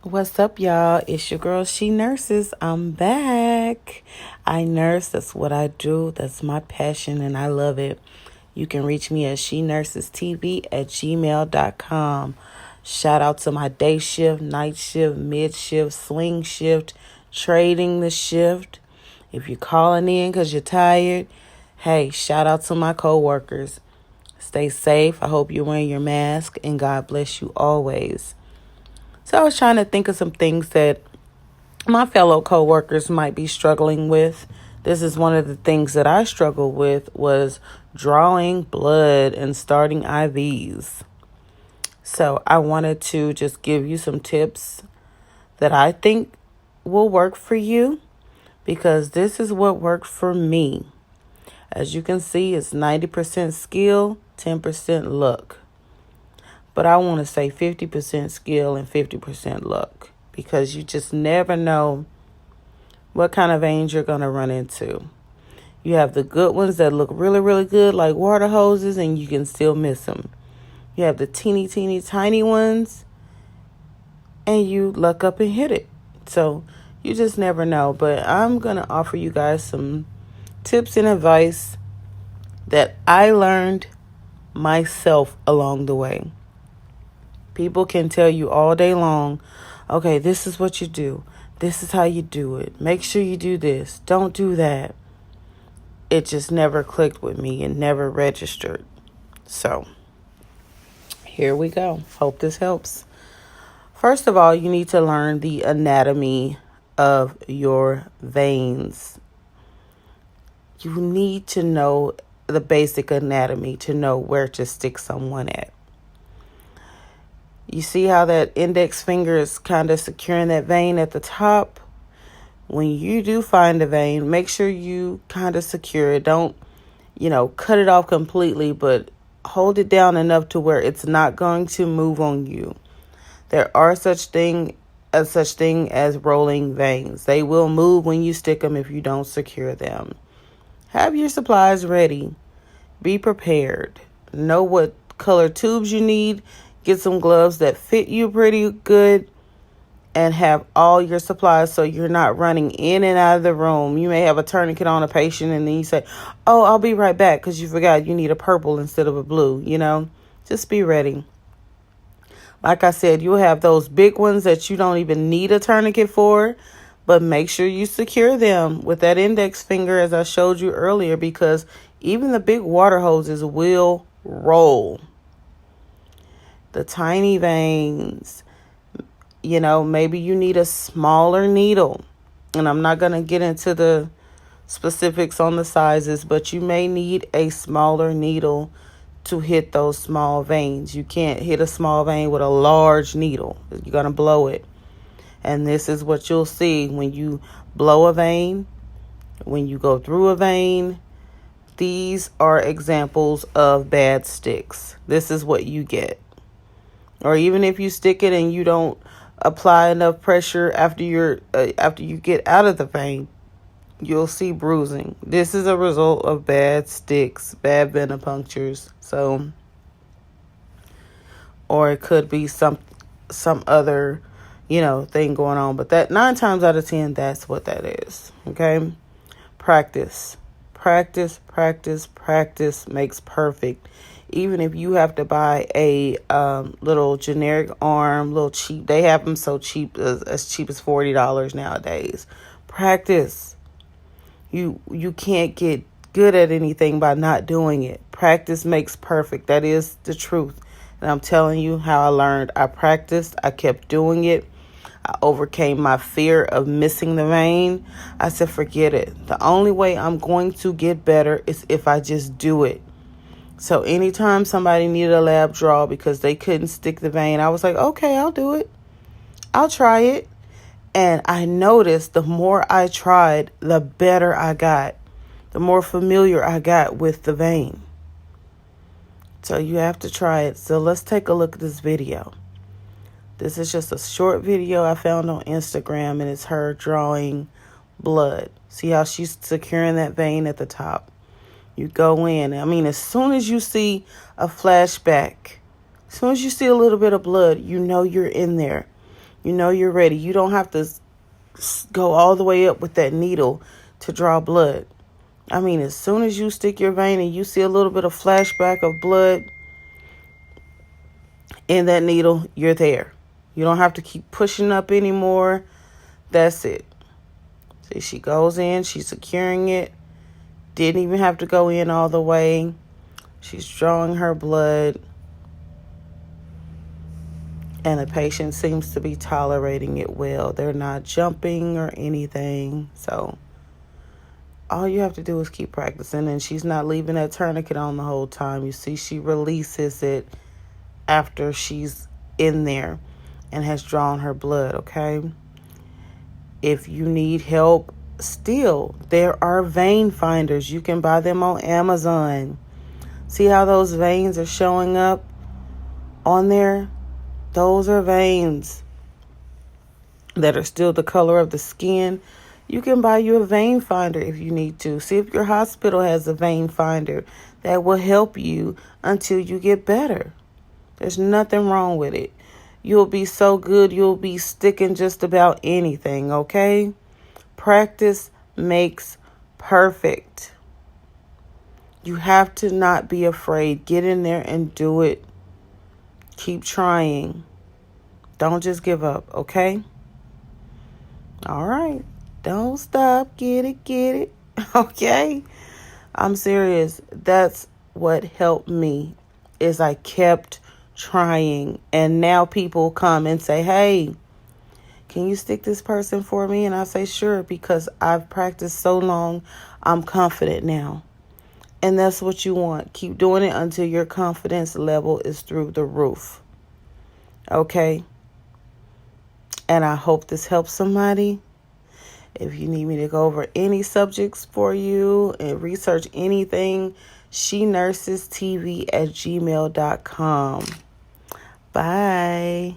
What's up, y'all? It's your girl, She Nurses. I'm back. I nurse. That's what I do. That's my passion, and I love it. You can reach me at shenursestv@gmail.com. Shout out to my day shift, night shift, mid shift, swing shift, trading the shift. If you're calling in because you're tired, hey, shout out to my coworkers. Stay safe. I hope you're wearing your mask, and God bless you always. So I was trying to think of some things that my fellow coworkers might be struggling with. This is one of the things that I struggled with was drawing blood and starting IVs. So I wanted to just give you some tips that I think will work for you because this is what worked for me. As you can see, it's 90% skill, 10% luck. But I want to say 50% skill and 50% luck because you just never know what kind of veins you're going to run into. You have the good ones that look really, really good like water hoses and you can still miss them. You have the teeny, teeny, tiny ones and you luck up and hit it. So you just never know. But I'm going to offer you guys some tips and advice that I learned myself along the way. People can tell you all day long, okay, this is what you do. This is how you do it. Make sure you do this. Don't do that. It just never clicked with me and never registered. So, here we go. Hope this helps. First of all, you need to learn the anatomy of your veins. You need to know the basic anatomy to know where to stick someone at. You see how that index finger is kind of securing that vein at the top? When you do find a vein, make sure you kind of secure it. Don't, cut it off completely, but hold it down enough to where it's not going to move on you. There are such thing as rolling veins. They will move when you stick them if you don't secure them. Have your supplies ready. Be prepared. Know what color tubes you need. Get some gloves that fit you pretty good and have all your supplies so you're not running in and out of the room. You may have a tourniquet on a patient and then you say, oh, I'll be right back because you forgot you need a purple instead of a blue, Just be ready. Like I said, you'll have those big ones that you don't even need a tourniquet for, but make sure you secure them with that index finger as I showed you earlier because even the big water hoses will roll. The tiny veins, maybe you need a smaller needle. And I'm not going to get into the specifics on the sizes, but you may need a smaller needle to hit those small veins. You can't hit a small vein with a large needle. You're going to blow it. And this is what you'll see when you blow a vein, when you go through a vein. These are examples of bad sticks. This is what you get. Or even if you stick it and you don't apply enough pressure after you get out of the vein, you'll see bruising. This is a result of bad sticks, bad venipunctures. So, or it could be some other, thing going on. But that 9 times out of 10, that's what that is. Okay, practice makes perfect. Even if you have to buy a little generic arm, little cheap, they have them so cheap, as cheap as $40 nowadays. Practice. You can't get good at anything by not doing it. Practice makes perfect. That is the truth. And I'm telling you how I learned. I practiced. I kept doing it. I overcame my fear of missing the vein. I said, forget it. The only way I'm going to get better is if I just do it. So anytime somebody needed a lab draw because they couldn't stick the vein, I was like, okay, I'll do it. I'll try it. And I noticed the more I tried, the better I got. The more familiar I got with the vein. So you have to try it. So let's take a look at this video. This is just a short video I found on Instagram, and it's her drawing blood. See how she's securing that vein at the top? You go in. As soon as you see a flashback, as soon as you see a little bit of blood, you know you're in there. You know you're ready. You don't have to go all the way up with that needle to draw blood. I mean, as soon as you stick your vein and you see a little bit of flashback of blood in that needle, you're there. You don't have to keep pushing up anymore. That's it. See, she goes in, she's securing it. Didn't even have to go in all the way. She's drawing her blood. And the patient seems to be tolerating it well. They're not jumping or anything. So all you have to do is keep practicing. And she's not leaving that tourniquet on the whole time. You see, she releases it after she's in there and has drawn her blood, okay? If you need help, still, there are vein finders. You can buy them on Amazon. See how those veins are showing up on there? Those are veins that are still the color of the skin. You can buy you a vein finder if you need to. See if your hospital has a vein finder that will help you until you get better. There's nothing wrong with it. You'll be so good, you'll be sticking just about anything, okay? Practice makes perfect. You have to not be afraid. Get in there and do it. Keep trying. Don't just give up, okay? All right. Don't stop. Get it. Okay? I'm serious. That's what helped me, is I kept trying. And now people come and say, hey, can you stick this person for me? And I say, sure, because I've practiced so long, I'm confident now. And that's what you want. Keep doing it until your confidence level is through the roof. Okay? And I hope this helps somebody. If you need me to go over any subjects for you and research anything, shenurses.tv@gmail.com. Bye.